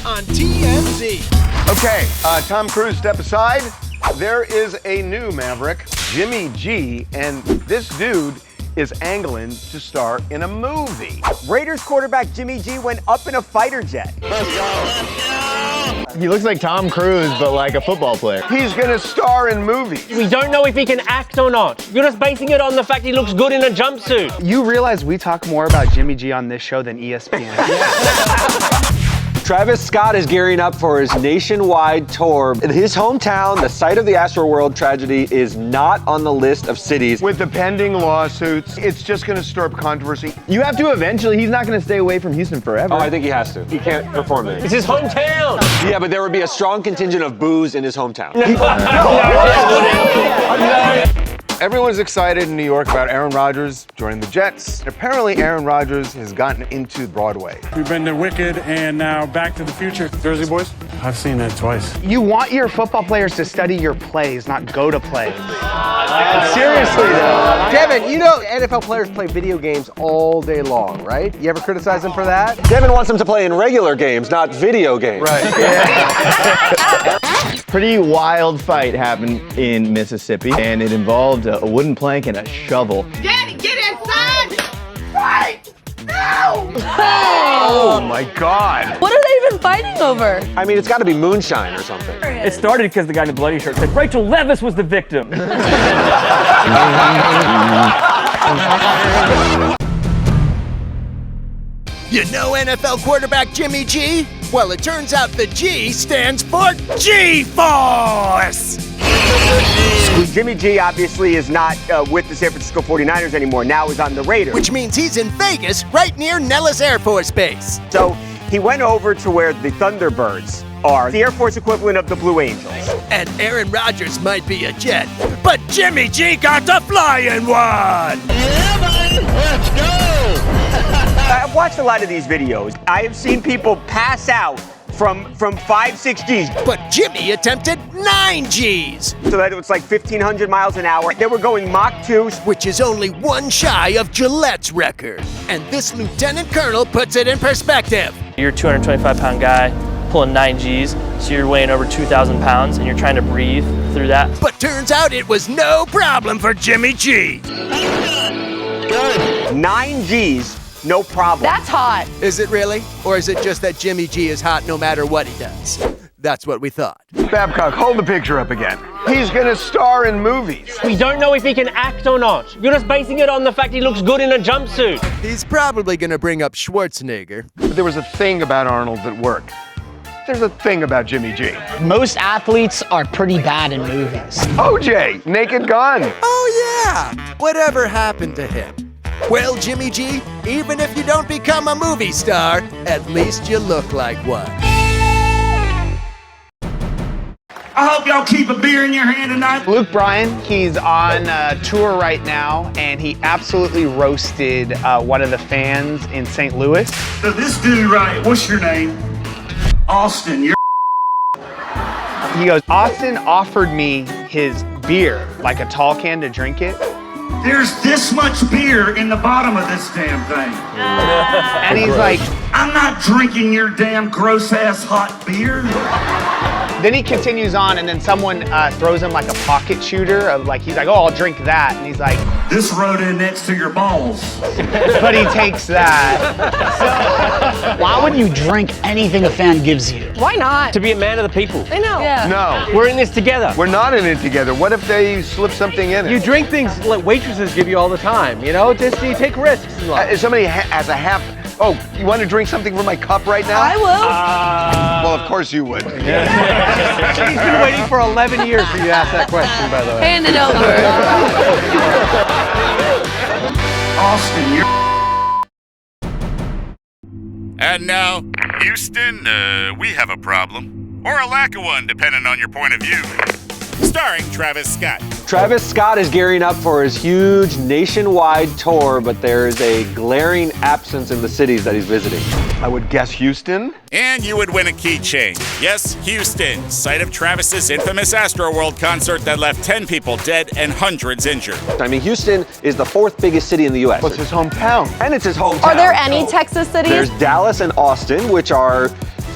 on TMZ. Okay, Tom Cruise, step aside. There is a new Maverick, Jimmy G, and this dude is angling to star in a movie. Raiders quarterback Jimmy G went up in a fighter jet. He looks like Tom Cruise, but like a football player. He's gonna star in movies. We don't know if he can act or not. You're just basing it on the fact he looks good in a jumpsuit. You realize we talk more about Jimmy G on this show than ESPN. Travis Scott is gearing up for his nationwide tour. In his hometown, the site of the Astroworld tragedy is not on the list of cities. With the pending lawsuits, it's just gonna stir up controversy. You have to eventually, he's not gonna stay away from Houston forever. Oh, I think he has to. He can't perform there. It's his hometown. Yeah, but there would be a strong contingent of boos in his hometown. Everyone's excited in New York about Aaron Rodgers joining the Jets. Apparently, Aaron Rodgers has gotten into Broadway. We've been to Wicked and now Back to the Future. Jersey Boys? I've seen that twice. You want your football players to study your plays, not go to plays. Seriously though. Devin, you know NFL players play video games all day long, right? You ever criticize them for that? Devin wants him to play in regular games, not video games. Right. Yeah. Pretty wild fight happened in Mississippi, and it involved a wooden plank and a shovel. Daddy, get inside! Right! No! Oh my God. What are they even fighting over? I mean, it's got to be moonshine or something. It started because the guy in the bloody shirt said Rachel Levis was the victim. You know NFL quarterback Jimmy G? Well, it turns out the G stands for G-Force! Jimmy G obviously is not with the San Francisco 49ers anymore. Now he's on the Raiders. Which means he's in Vegas, right near Nellis Air Force Base. So he went over to where the Thunderbirds are, the Air Force equivalent of the Blue Angels. And Aaron Rodgers might be a Jet, but Jimmy G got to fly in one! Yeah, buddy, let's go! I've watched a lot of these videos. I have seen people pass out from 5-6 Gs. But Jimmy attempted 9 Gs. So that it was like 1,500 miles an hour. They were going Mach 2. Which is only one shy of Gillette's record. And this lieutenant colonel puts it in perspective. You're a 225-pound guy pulling 9 Gs, so you're weighing over 2,000 pounds, and you're trying to breathe through that. But turns out it was no problem for Jimmy G. Good. 9 Gs. No problem. That's hot. Is it really? Or is it just that Jimmy G is hot no matter what he does? That's what we thought. Babcock, hold the picture up again. He's gonna star in movies. We don't know if he can act or not. You're just basing it on the fact he looks good in a jumpsuit. He's probably gonna bring up Schwarzenegger. But there was a thing about Arnold that worked. There's a thing about Jimmy G. Most athletes are pretty bad in movies. OJ, Naked Gun. Oh yeah! Whatever happened to him? Well, Jimmy G, even if you don't become a movie star, at least you look like one. I hope y'all keep a beer in your hand tonight. Luke Bryan, he's on tour right now, and he absolutely roasted one of the fans in St. Louis. So this dude, right, what's your name? Austin, you're He goes, Austin offered me his beer, like a tall can to drink it. There's this much beer in the bottom of this damn thing. And he's like, I'm not drinking your damn gross-ass hot beer. then he continues on, and then someone throws him like a pocket shooter of like, he's like, oh, I'll drink that. And he's like, This rode in next to your balls. but he takes that. Why would you drink anything a fan gives you? Why not? To be a man of the people. I know. Yeah. No, We're in this together. we're not in it together. What if they slip something in it? You drink things like waitresses give you all the time, you know? Just you take risks in life. If somebody has a half, oh, you want to drink something from my cup right now? I will. Well, of course you would. He's been waiting for 11 years for you to ask that question, by the way. Hand it over. Austin, you're... And now, Houston, we have a problem. Or a lack of one, depending on your point of view. Starring Travis Scott. Travis Scott is gearing up for his huge nationwide tour, but there is a glaring absence in the cities that he's visiting. I would guess Houston. And you would win a keychain. Yes, Houston, site of Travis's infamous Astroworld concert that left 10 people dead and hundreds injured. I mean, Houston is the 4th biggest city in the U.S. What's his hometown? And it's his hometown. Are there any Texas cities? There's Dallas and Austin, which are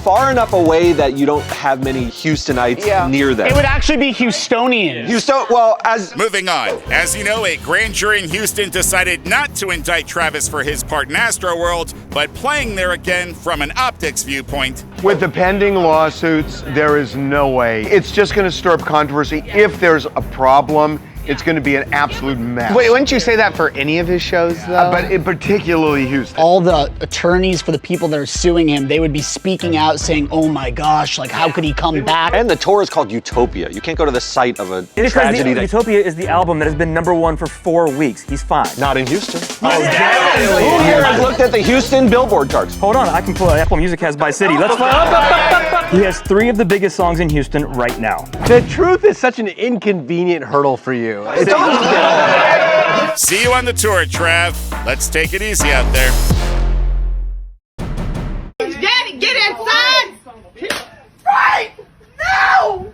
far enough away that you don't have many Houstonites near them. It would actually be Houstonians. Moving on. As you know, a grand jury in Houston decided not to indict Travis for his part in Astroworld, but playing there again from an optics viewpoint. With the pending lawsuits, there is no way. It's just going to stir up controversy. If there's a problem, it's going to be an absolute mess. Wait, wouldn't you say that for any of his shows, though? But particularly Houston. All the attorneys for the people that are suing him, they would be speaking out saying, oh my gosh, like how could he come back? And the tour is called Utopia. You can't go to the site of a tragedy. Utopia is the album that has been #1 for 4 weeks. He's fine. Not in Houston. Who here has looked at the Houston Billboard charts? Hold on, I can pull out Apple Music has by city. Let's find. He has 3 of the biggest songs in Houston right now. The truth is such an inconvenient hurdle for you. See you on the tour, Trav. Let's take it easy out there. Daddy, get inside! Right now!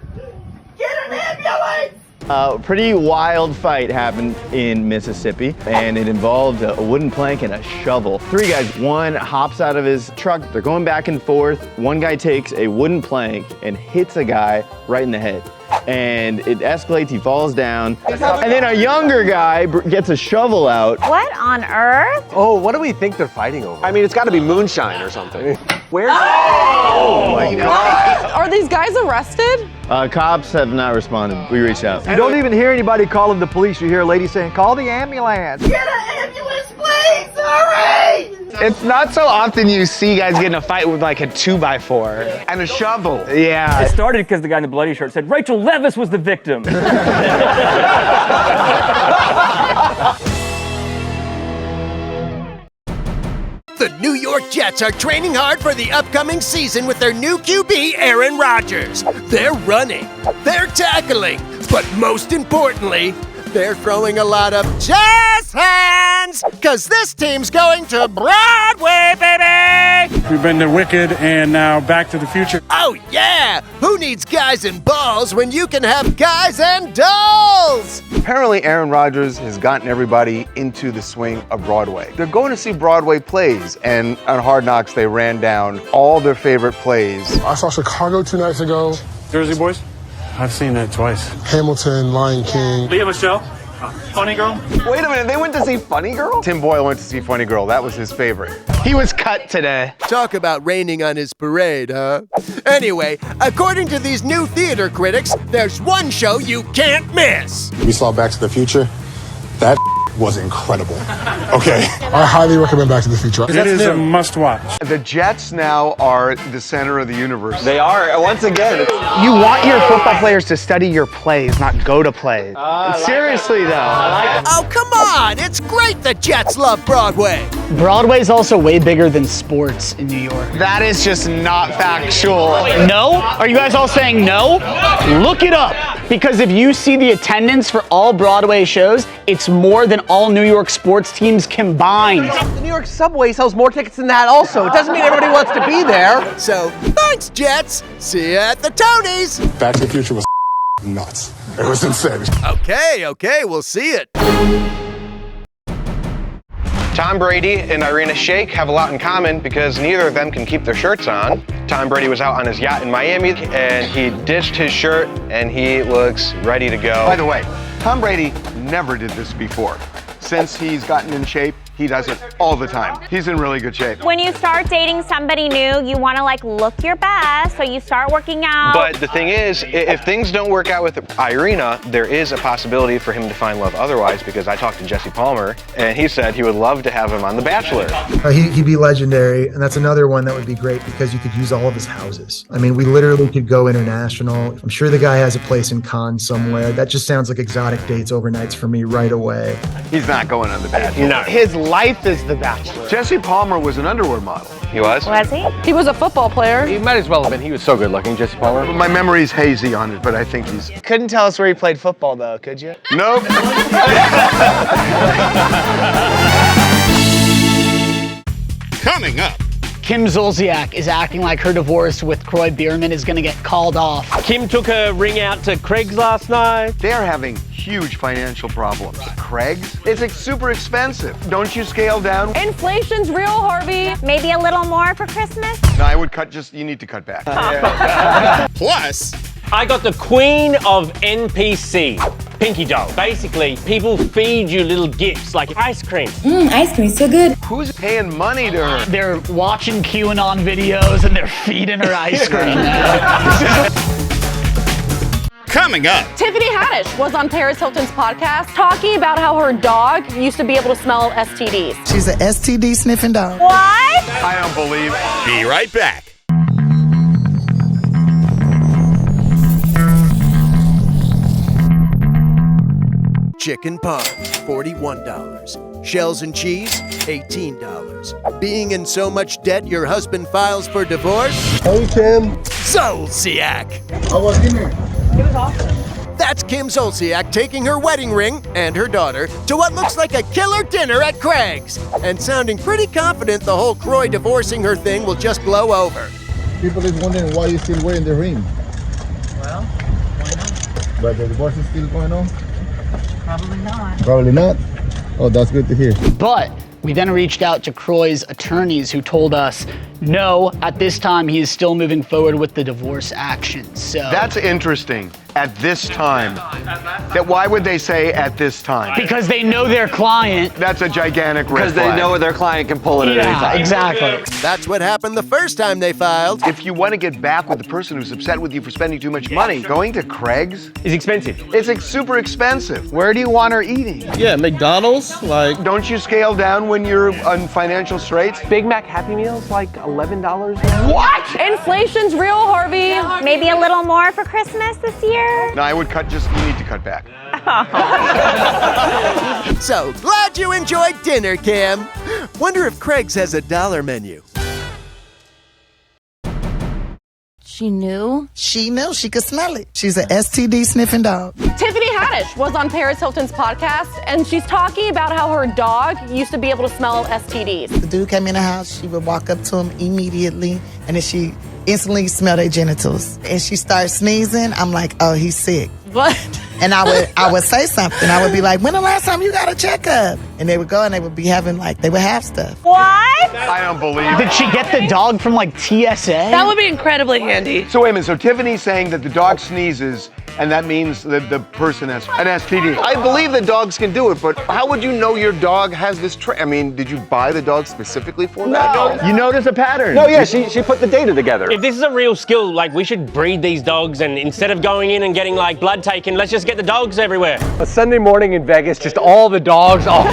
Get an ambulance! A pretty wild fight happened in Mississippi, and it involved a wooden plank and a shovel. 3 guys, one hops out of his truck, they're going back and forth. One guy takes a wooden plank and hits a guy right in the head. And it escalates, he falls down. And then a younger guy gets a shovel out. What on earth? Oh, what do we think they're fighting over? I mean, it's got to be moonshine or something. Where? Oh my God. Are these guys arrested? Cops have not responded. We reached out. You don't even hear anybody calling the police. You hear a lady saying, call the ambulance. Get an ambulance, please! Hurry! It's not so often you see guys get in a fight with like a 2x4. And a shovel. Yeah. It started because the guy in the bloody shirt said Rachel Levis was the victim. The New York Jets are training hard for the upcoming season with their new QB, Aaron Rodgers. They're running, they're tackling, but most importantly, they're throwing a lot of jazz hands, because this team's going to Broadway, baby! We've been to Wicked and now Back to the Future. Oh yeah! Who needs guys and balls when you can have guys and dolls? Apparently, Aaron Rodgers has gotten everybody into the swing of Broadway. They're going to see Broadway plays, and on Hard Knocks, they ran down all their favorite plays. I saw Chicago 2 nights ago. Jersey Boys? I've seen that twice. Hamilton, Lion King. Leah Michelle? Funny Girl? Wait a minute, they went to see Funny Girl? Tim Boyle went to see Funny Girl. That was his favorite. He was cut today. Talk about raining on his parade, huh? Anyway, according to these new theater critics, there's one show you can't miss. We saw Back to the Future. That was incredible. Okay, I highly recommend Back to the Future. It is a must-watch. The Jets now are the center of the universe. They are. Once again, You want your football players to study your plays, not go to plays. Seriously, though. Oh, come on! It's great the Jets love Broadway! Broadway's also way bigger than sports in New York. That is just not factual. No? Are you guys all saying no? Look it up. Because if you see the attendance for all Broadway shows, it's more than all New York sports teams combined. The New York subway sells more tickets than that also. It doesn't mean everybody wants to be there. So, thanks, Jets! See you at the Tonys! Back to the Future was nuts. It was insane. Okay, we'll see it. Tom Brady and Irina Shayk have a lot in common because neither of them can keep their shirts on. Tom Brady was out on his yacht in Miami and he ditched his shirt and he looks ready to go. By the way, Tom Brady never did this before. Since he's gotten in shape, he does it all the time. He's in really good shape. When you start dating somebody new, you want to look your best, so you start working out. But the thing is, if things don't work out with Irina, there is a possibility for him to find love otherwise, because I talked to Jesse Palmer and he said he would love to have him on The Bachelor. He'd be legendary, and that's another one that would be great because you could use all of his houses. I mean, we literally could go international. I'm sure the guy has a place in Cannes somewhere. That just sounds like exotic dates overnights for me right away. He's not going on The Bachelor. No. His life is The Bachelor. Jesse Palmer was an underwear model. He was? Was he? He was a football player. He might as well have been. He was so good looking, Jesse Palmer. My memory's hazy on it, but I think he's... Couldn't tell us where he played football, though, could you? Nope. Coming up, Kim Zolciak is acting like her divorce with Croy Bierman is gonna get called off. Kim took her ring out to Craig's last night. They're having huge financial problems. Craig's? It's super expensive. Don't you scale down? Inflation's real, Harvey. Maybe a little more for Christmas? No, I would you need to cut back. Plus, I got the queen of NPC, Pinky Doll. Basically, people feed you little gifts like ice cream. Ice cream, so good. Who's paying money to her? They're watching QAnon videos and they're feeding her ice cream. coming up. Tiffany Haddish was on Paris Hilton's podcast talking about how her dog used to be able to smell STDs. She's an STD sniffing dog. What? I don't believe it. Be right back. Chicken parm, $41. Shells and cheese, $18. Being in so much debt your husband files for divorce? Hey, Kim. Zolciak. How was dinner? It was awesome. That's Kim Zolciak taking her wedding ring and her daughter to what looks like a killer dinner at Craig's and sounding pretty confident the whole Croy divorcing her thing will just blow over. People is wondering why you're still wearing the ring. Well, why not? But the divorce is still going on? Probably not. Probably not? Oh, that's good to hear. But we then reached out to Croy's attorneys who told us, no, at this time he is still moving forward with the divorce action. So that's interesting. At this time. That why would they say at this time? Because they know their client. That's a gigantic red Because they flag. know their client can pull it at any time. Exactly. That's what happened the first time they filed. If you want to get back with the person who's upset with you for spending too much money, going to Craig's is expensive. It's super expensive. Where do you want her eating? Yeah, McDonald's, like. Don't you scale down when you're on financial straits? Big Mac Happy Meal's like $11 now. What? Inflation's real, Harvey. Maybe a little more for Christmas this year? No, I would you need to cut back. So glad you enjoyed dinner, Kim. Wonder if Craig's has a dollar menu. She knew? She knew. She could smell it. She's an STD sniffing dog. Tiffany Haddish was on Paris Hilton's podcast, and she's talking about how her dog used to be able to smell STDs. The dude came in the house. She would walk up to him immediately, and then she instantly smelled their genitals. And she starts sneezing. I'm like, oh, he's sick. What? And I would say something. I would be like, when the last time you got a checkup? And they would go and they would be having they would have stuff. What? I don't believe it. Did she get the dog from TSA? That would be incredibly handy. So wait a minute, so Tiffany's saying that the dog sneezes and that means that the person has an STD. I believe that dogs can do it, but how would you know your dog has this trait? I mean, did you buy the dog specifically for that? No. You notice a pattern. No, yeah, she put the data together. If this is a real skill, we should breed these dogs, and instead of going in and getting blood taken, let's just get the dogs everywhere. A Sunday morning in Vegas, just all the dogs all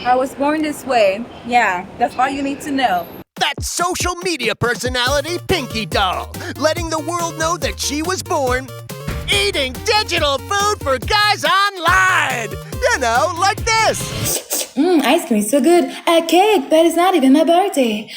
I was born this way. Yeah, that's all you need to know. That's social media personality Pinky Doll, letting the world know that she was born eating digital food for guys online. You know, like this. Ice cream is so good. A cake, but it's not even my birthday.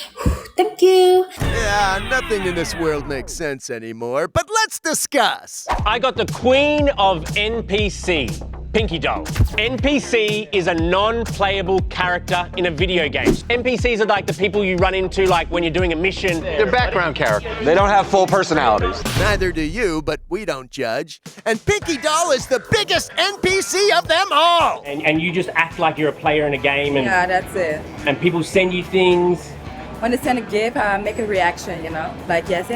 Thank you. Yeah, nothing in this world makes sense anymore, but let's discuss. I got the queen of NPC. Pinky Doll. NPC is a non-playable character in a video game. NPCs are the people you run into when you're doing a mission. They're background characters. They don't have full personalities. Neither do you, but we don't judge. And Pinky Doll is the biggest NPC of them all. And you just act like you're a player in a game. And, Yeah, that's it. And people send you things. When they send a gift, I make a reaction, yes,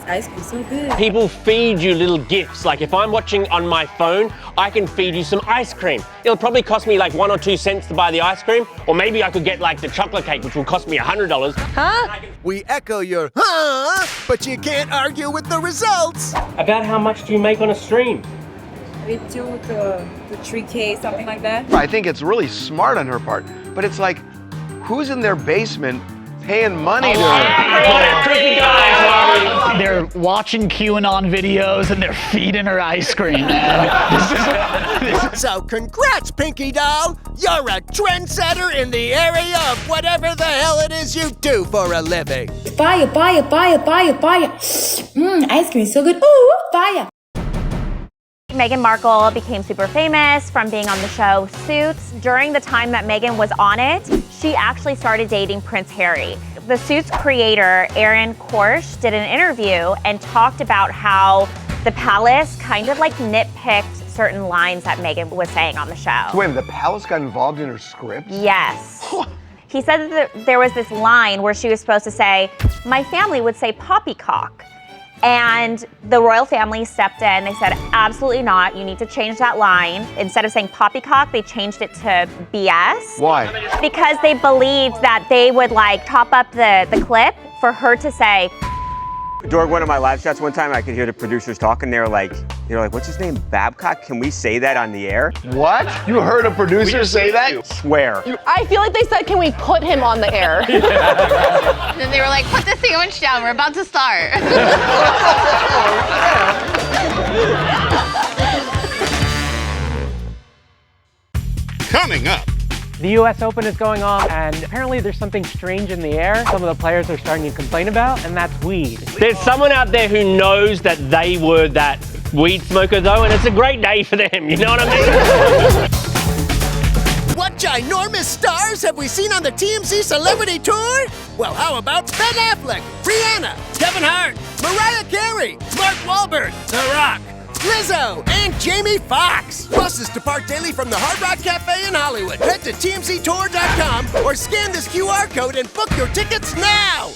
ice cream so good. People feed you little gifts. If I'm watching on my phone, I can feed you some ice cream. It'll probably cost me 1 or 2 cents to buy the ice cream, or maybe I could get the chocolate cake, which will cost me $100. Huh? We echo your huh, but you can't argue with the results. About how much do you make on a stream? We do the 3K, something like that. I think it's really smart on her part, but it's who's in their basement paying money to her? They're watching QAnon videos and they're feeding her ice cream, man. So congrats, Pinky Doll. You're a trendsetter in the area of whatever the hell it is you do for a living. Fire, fire, fire, fire, fire. Ice cream is so good. Ooh, fire. Meghan Markle became super famous from being on the show Suits. During the time that Meghan was on it, she actually started dating Prince Harry. The Suits creator, Aaron Korsh, did an interview and talked about how the palace kind of like nitpicked certain lines that Meghan was saying on the show. So wait, the palace got involved in her script? Yes. He said that there was this line where she was supposed to say, my family would say poppycock. And the royal family stepped in. They said, absolutely not. You need to change that line. Instead of saying poppycock, they changed it to BS. Why? Because they believed that they would like chop up the clip for her to say. During one of my live shots one time, I could hear the producers talking. They're like, what's his name? Babcock? Can we say that on the air? What? You heard a producer say that? Swear. I feel like they said, can we put him on the air? Then they were like, put the sandwich down, we're about to start. Coming up. The US Open is going on, and apparently there's something strange in the air some of the players are starting to complain about, and that's weed. There's someone out there who knows that they were that weed smoker though, and it's a great day for them, you know what I mean? What ginormous stars have we seen on the TMZ Celebrity Tour? Well, how about Ben Affleck, Rihanna, Kevin Hart, Mariah Carey, Mark Wahlberg, The Rock, Lizzo, and Jamie Foxx. Buses depart daily from the Hard Rock Cafe in Hollywood. Head to tmztour.com or scan this QR code and book your tickets now.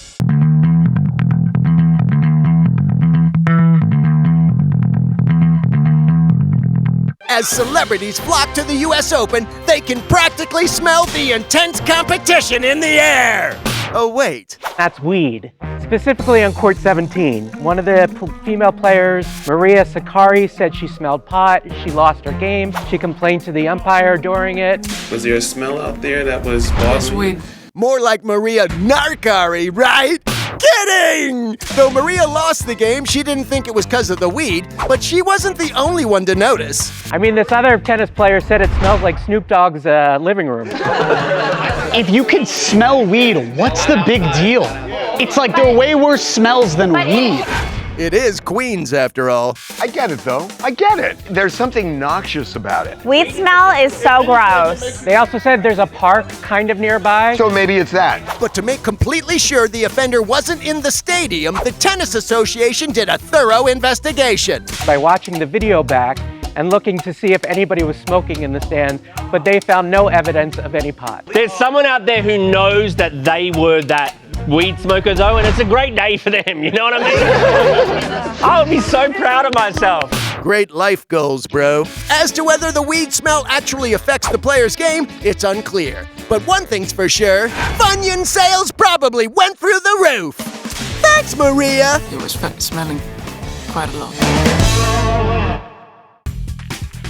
As celebrities flock to the US Open, they can practically smell the intense competition in the air. Oh, wait. That's weed. Specifically on court 17, one of the female players, Maria Sakkari, said she smelled pot. She lost her game. She complained to the umpire during it. Was there a smell out there that was bothering? More like Maria Narkari, right? Kidding! Though Maria lost the game, she didn't think it was because of the weed, but she wasn't the only one to notice. I mean, this other tennis player said it smells like Snoop Dogg's living room. If you can smell weed, what's the big deal? It's like there are way worse smells than weed. It is Queens, after all. I get it, though. I get it. There's something noxious about it. Weed smell is so gross. They also said there's a park kind of nearby. So maybe it's that. But to make completely sure the offender wasn't in the stadium, the Tennis Association did a thorough investigation. By watching the video back and looking to see if anybody was smoking in the stands, but they found no evidence of any pot. There's someone out there who knows that they were that weed smoker though, and it's a great day for them, you know what I mean? I would be so proud of myself. Great life goals, bro. As to whether the weed smell actually affects the player's game, it's unclear. But one thing's for sure, Funyun sales probably went through the roof. Thanks, Maria. It was smelling quite a lot.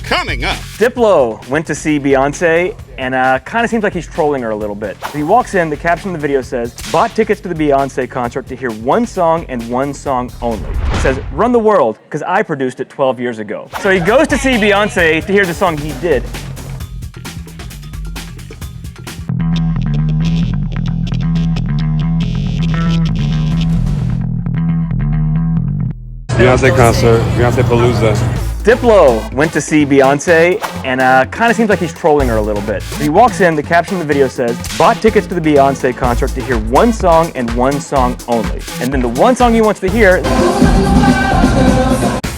Coming up. Diplo went to see Beyonce and kind of seems like he's trolling her a little bit. He walks in, the caption of the video says, bought tickets to the Beyonce concert to hear one song and one song only. It says, run the world, because I produced it 12 years ago. So he goes to see Beyonce to hear the song he did. Beyonce concert, Beyonce Palooza. Diplo went to see Beyonce and kind of seems like he's trolling her a little bit. He walks in, the caption of the video says, bought tickets to the Beyonce concert to hear one song and one song only. And then the one song he wants to hear,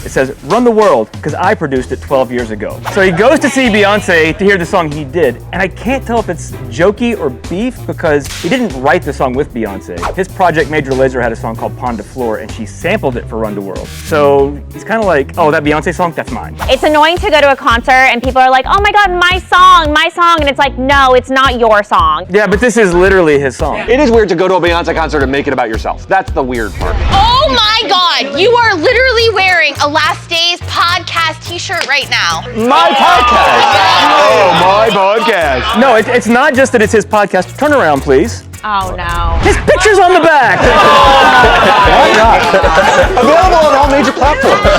it says, run the world, because I produced it 12 years ago. So he goes to see Beyonce to hear the song he did, and I can't tell if it's jokey or beef because he didn't write the song with Beyonce. His project Major Lazer had a song called Pond de Floor, and she sampled it for Run the World. So he's kind of like, oh, that Beyonce song, that's mine. It's annoying to go to a concert and people are like, oh my God, my song, and it's like, no, it's not your song. Yeah, but this is literally his song. It is weird to go to a Beyonce concert and make it about yourself. That's the weird part. Oh my God, you are literally wearing a Last Days podcast t-shirt right now. My podcast. Oh, my podcast. No, it's not just that it's his podcast. Turn around, please. Oh no. His picture's on the back. Available on all major platforms.